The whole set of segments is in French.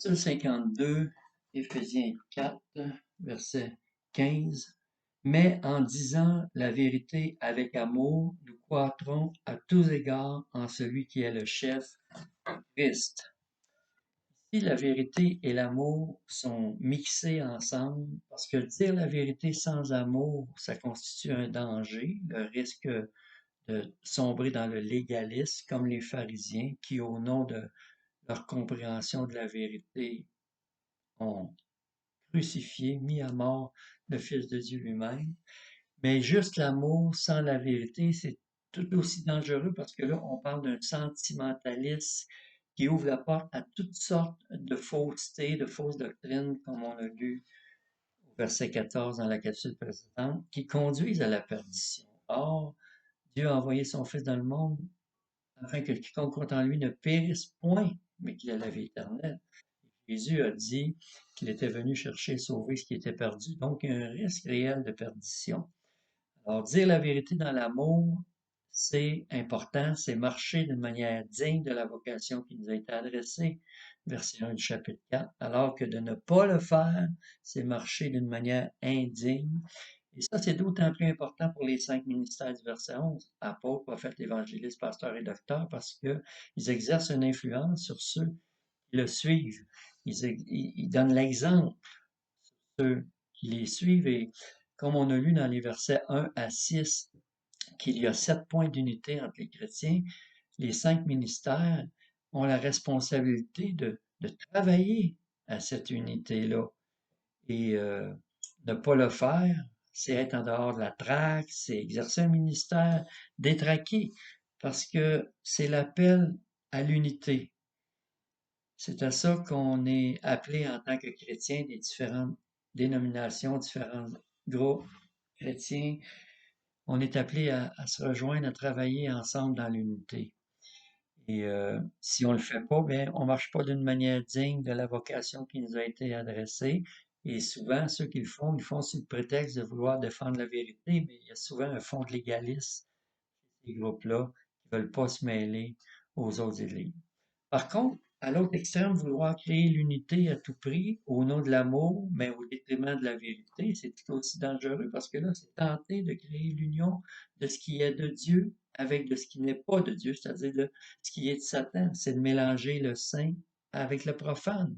Psaume 52, Éphésiens 4, verset 15. Mais en disant la vérité avec amour, nous croîtrons à tous égards en celui qui est le chef, Christ. Si la vérité et l'amour sont mixés ensemble, parce que dire la vérité sans amour, ça constitue un danger, le risque de sombrer dans le légalisme, comme les pharisiens qui, au nom de leur compréhension de la vérité, ont crucifié, mis à mort le Fils de Dieu lui-même. Mais juste l'amour sans la vérité, c'est tout aussi dangereux parce que là, on parle d'un sentimentalisme qui ouvre la porte à toutes sortes de faussetés, de fausses doctrines, comme on a lu au verset 14 dans la capsule précédente, qui conduisent à la perdition. Or, Dieu a envoyé son Fils dans le monde afin que quiconque croit en lui ne périsse point, mais qu'il ait la vie éternelle. Jésus a dit qu'il était venu chercher et sauver ce qui était perdu. Donc, il y a un risque réel de perdition. Alors, dire la vérité dans l'amour, c'est important, c'est marcher d'une manière digne de la vocation qui nous a été adressée, verset 1 du chapitre 4, alors que de ne pas le faire, c'est marcher d'une manière indigne. Et ça, c'est d'autant plus important pour les 5 ministères du verset 11, apôtre, prophète, évangéliste, pasteur et docteur, parce qu'ils exercent une influence sur ceux qui le suivent. Ils donnent l'exemple sur ceux qui les suivent. Et comme on a lu dans les versets 1 à 6, qu'il y a 7 points d'unité entre les chrétiens, les 5 ministères ont la responsabilité de travailler à cette unité-là. Et ne pas le faire, c'est être en dehors de la traque, c'est exercer un ministère détraqué, parce que c'est l'appel à l'unité. C'est à ça qu'on est appelé en tant que chrétien des différentes dénominations, différents groupes chrétiens. On est appelé à se rejoindre, à travailler ensemble dans l'unité. Et si on le fait pas, bien, on marche pas d'une manière digne de la vocation qui nous a été adressée. Et souvent, ceux qui le font, ils font sous le prétexte de vouloir défendre la vérité, mais il y a souvent un fond de légalisme, ces groupes-là, qui veulent pas se mêler aux autres églises. Par contre, à l'autre extrême, vouloir créer l'unité à tout prix au nom de l'amour, mais au détriment de la vérité, c'est tout aussi dangereux parce que là, c'est tenter de créer l'union de ce qui est de Dieu avec de ce qui n'est pas de Dieu, c'est-à-dire de ce qui est de Satan. C'est de mélanger le saint avec le profane.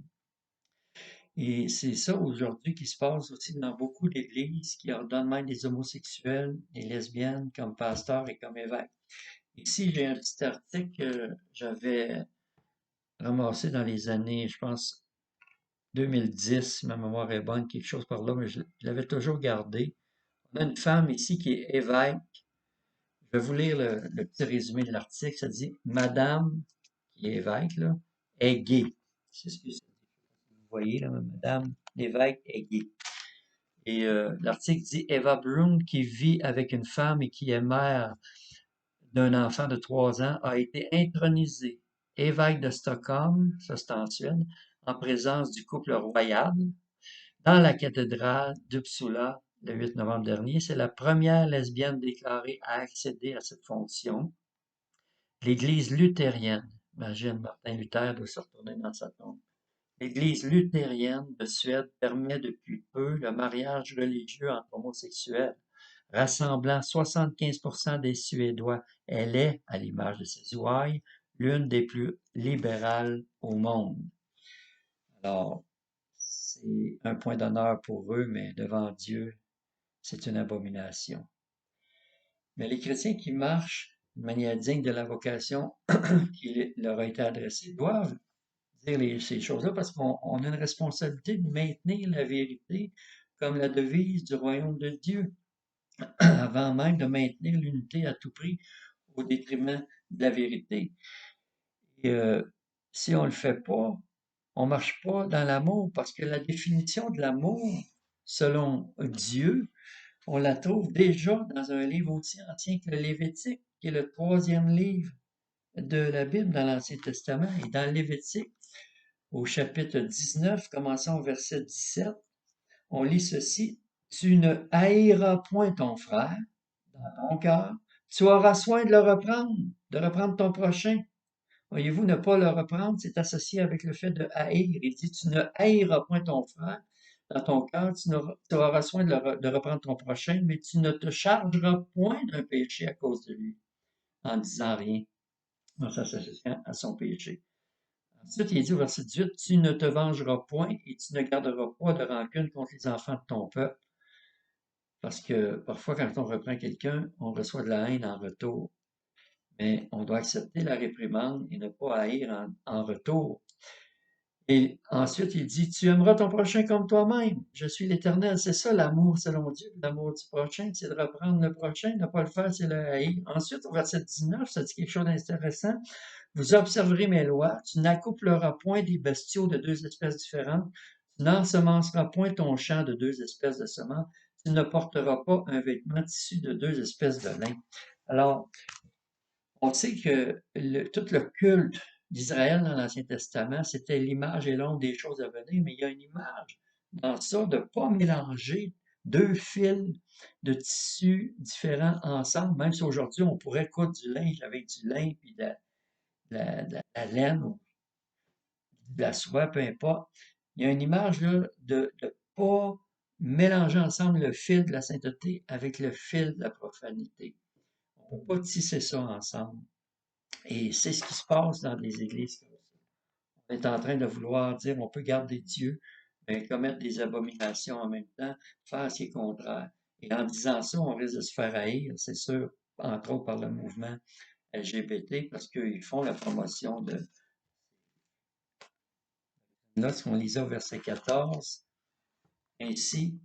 Et c'est ça aujourd'hui qui se passe aussi dans beaucoup d'églises qui ordonnent même des homosexuels, des lesbiennes comme pasteurs et comme évêques. Ici, j'ai un petit article que j'avais ramassé dans les années, je pense, 2010, si ma mémoire est bonne, quelque chose par là, mais je l'avais toujours gardé. On a une femme ici qui est évêque. Je vais vous lire le petit résumé de l'article. Ça dit Madame, qui est évêque, là, est gay. C'est ce que ça dit. Vous voyez, là, Madame l'évêque est gay. Et l'article dit Eva Bloom, qui vit avec une femme et qui est mère d'un enfant de 3 ans, a été intronisée évêque de Stockholm, ça c'est en Suède, en présence du couple royal, dans la cathédrale d'Uppsala le 8 novembre dernier. C'est la première lesbienne déclarée à accéder à cette fonction. L'Église luthérienne, imagine Martin Luther doit se retourner dans sa tombe. L'Église luthérienne de Suède permet depuis peu le mariage religieux entre homosexuels, rassemblant 75% des Suédois. Elle est, à l'image de ses ouailles, l'une des plus libérales au monde. Alors, c'est un point d'honneur pour eux, mais devant Dieu, c'est une abomination. Mais les chrétiens qui marchent de manière digne de la vocation qui leur a été adressée doivent dire ces choses-là parce qu'on a une responsabilité de maintenir la vérité comme la devise du royaume de Dieu, avant même de maintenir l'unité à tout prix au détriment de la vérité. Et si on le fait pas, on marche pas dans l'amour parce que la définition de l'amour, selon Dieu, on la trouve déjà dans un livre aussi ancien que le Lévitique, qui est le 3e livre de la Bible dans l'Ancien Testament. Et dans le Lévitique, au chapitre 19, commençons au verset 17, on lit ceci. Tu ne haïras point ton frère dans ton cœur. Tu auras soin de le reprendre, de reprendre ton prochain Voyez-vous, ne pas le reprendre, c'est associé avec le fait de haïr. Il dit, tu ne haïras point ton frère dans ton cœur, tu auras soin de reprendre ton prochain, mais tu ne te chargeras point d'un péché à cause de lui, en disant rien, en s'associant à son péché. Ensuite, il dit au verset 18, tu ne te vengeras point et tu ne garderas pas de rancune contre les enfants de ton peuple. Parce que parfois, quand on reprend quelqu'un, on reçoit de la haine en retour. Mais on doit accepter la réprimande et ne pas haïr en retour. Et ensuite, il dit, tu aimeras ton prochain comme toi-même. Je suis l'Éternel. C'est ça l'amour selon Dieu. L'amour du prochain, c'est de reprendre le prochain. Ne pas le faire, c'est le haïr. Ensuite, au verset 19, ça dit quelque chose d'intéressant. Vous observerez mes lois. Tu n'accoupleras point des bestiaux de deux espèces différentes. Tu n'ensemenceras point ton champ de deux espèces de semences. Tu ne porteras pas un vêtement tissu de deux espèces de lin. Alors, on sait que tout le culte d'Israël dans l'Ancien Testament, c'était l'image et l'ombre des choses à venir, mais il y a une image dans ça de ne pas mélanger deux fils de tissus différents ensemble, même si aujourd'hui on pourrait coudre du linge avec du lin puis de la laine ou de la soie, peu importe. Il y a une image là, de ne pas mélanger ensemble le fil de la sainteté avec le fil de la profanité. On ne peut pas tisser ça ensemble. Et c'est ce qui se passe dans des églises comme ça. On est en train de vouloir dire on peut garder Dieu, mais commettre des abominations en même temps, faire ce qui est contraire. Et en disant ça, on risque de se faire haïr, c'est sûr, entre autres par le mouvement LGBT, parce qu'ils font la promotion de. Lorsqu'on lisait au verset 14, ainsi,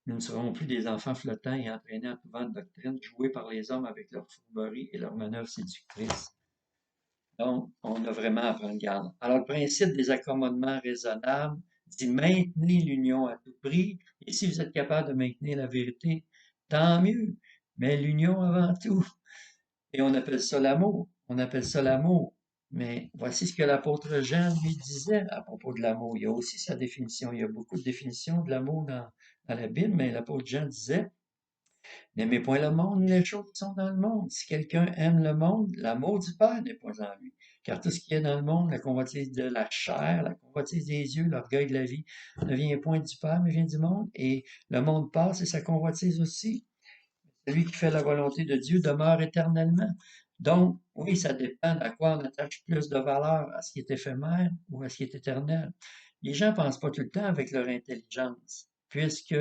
nous ne serons plus des enfants flottants et entraînés en tout vent de doctrine, joués par les hommes avec leur fourberie et leurs manœuvres séductrices. Donc, on a vraiment à prendre garde. Alors, le principe des accommodements raisonnables dit maintenez l'union à tout prix. Et si vous êtes capable de maintenir la vérité, tant mieux. Mais l'union avant tout. Et on appelle ça l'amour. On appelle ça l'amour. Mais voici ce que l'apôtre Jean lui disait à propos de l'amour. Il y a aussi sa définition. Il y a beaucoup de définitions de l'amour dans la Bible, mais l'apôtre Jean disait n'aimez point le monde ni les choses qui sont dans le monde. Si quelqu'un aime le monde, l'amour du Père n'est pas en lui. Car tout ce qui est dans le monde, la convoitise de la chair, la convoitise des yeux, l'orgueil de la vie, ne vient point du Père, mais vient du monde. Et le monde passe et sa convoitise aussi. Celui qui fait la volonté de Dieu demeure éternellement. Donc, oui, ça dépend à quoi on attache plus de valeur, à ce qui est éphémère ou à ce qui est éternel. Les gens ne pensent pas tout le temps avec leur intelligence, puisque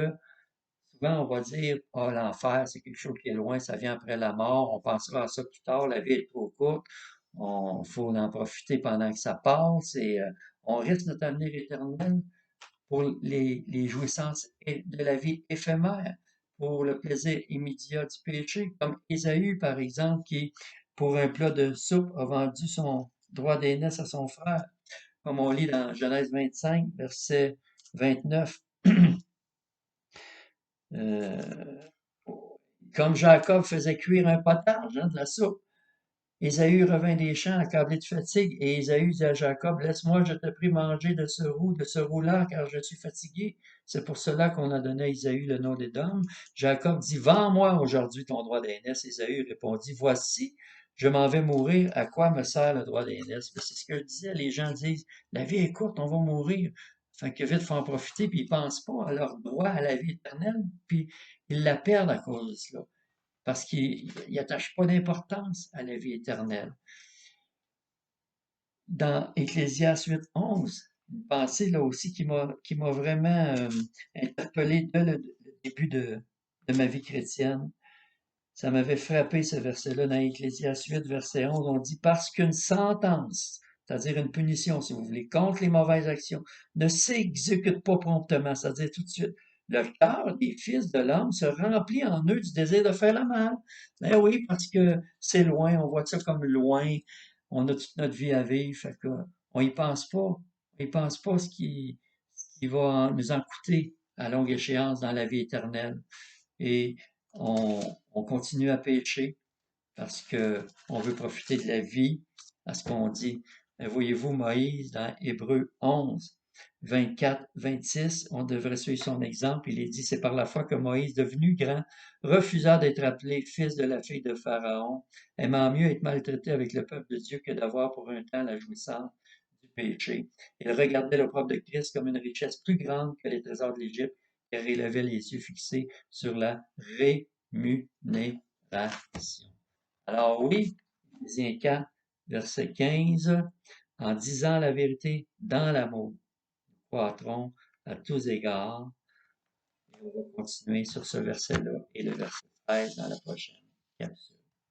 souvent, on va dire, ah, l'enfer, c'est quelque chose qui est loin, ça vient après la mort, on pensera à ça plus tard, la vie est trop courte, il faut en profiter pendant que ça passe et on risque notre avenir éternel pour les jouissances de la vie éphémère, pour le plaisir immédiat du péché, comme Ésaü, par exemple, qui, pour un plat de soupe, a vendu son droit d'aînesse à son frère, comme on lit dans Genèse 25, verset 29. Euh, Comme Jacob faisait cuire un potage, de la soupe. Ésaü revint des champs accablé de fatigue, et Ésaü dit à Jacob, laisse-moi, je te prie, manger de ce roux-là, car je suis fatigué. C'est pour cela qu'on a donné à Ésaü le nom d'Édom. Jacob dit, vends-moi aujourd'hui ton droit d'aînesse. Ésaü répondit, voici, je m'en vais mourir, à quoi me sert le droit d'aînesse? C'est ce que je disais, les gens disent, la vie est courte, on va mourir. Fait que vite, faut en profiter, puis ils pensent pas à leur droit à la vie éternelle, puis ils la perdent à cause de cela parce qu'il n'attache pas d'importance à la vie éternelle. Dans Ecclésias 8:11, une pensée là aussi qui m'a vraiment interpellé dès le début de ma vie chrétienne. Ça m'avait frappé ce verset-là dans Ecclésias 8, verset 11. On dit parce qu'une sentence, c'est-à-dire une punition, si vous voulez, contre les mauvaises actions, ne s'exécute pas promptement, c'est-à-dire tout de suite. Le cœur des fils de l'homme se remplit en eux du désir de faire le mal. Ben oui, parce que c'est loin, on voit ça comme loin, on a toute notre vie à vivre, fait que on y pense pas. On y pense pas ce qui va nous en coûter à longue échéance dans la vie éternelle. Et on continue à pécher parce qu'on veut profiter de la vie, à ce qu'on dit. Voyez-vous Moïse dans Hébreux 11, 24, 26, on devrait suivre son exemple. Il est dit, c'est par la foi que Moïse, devenu grand, refusa d'être appelé fils de la fille de Pharaon, aimant mieux être maltraité avec le peuple de Dieu que d'avoir pour un temps la jouissance du péché. Il regardait l'opprobre de Christ comme une richesse plus grande que les trésors de l'Égypte, car il avait les yeux fixés sur la rémunération. Alors oui, Éphésiens 4, verset 15, en disant la vérité dans l'amour, nous croîtrons à tous égards. Et on va continuer sur ce verset-là et le verset 13 dans la prochaine capsule.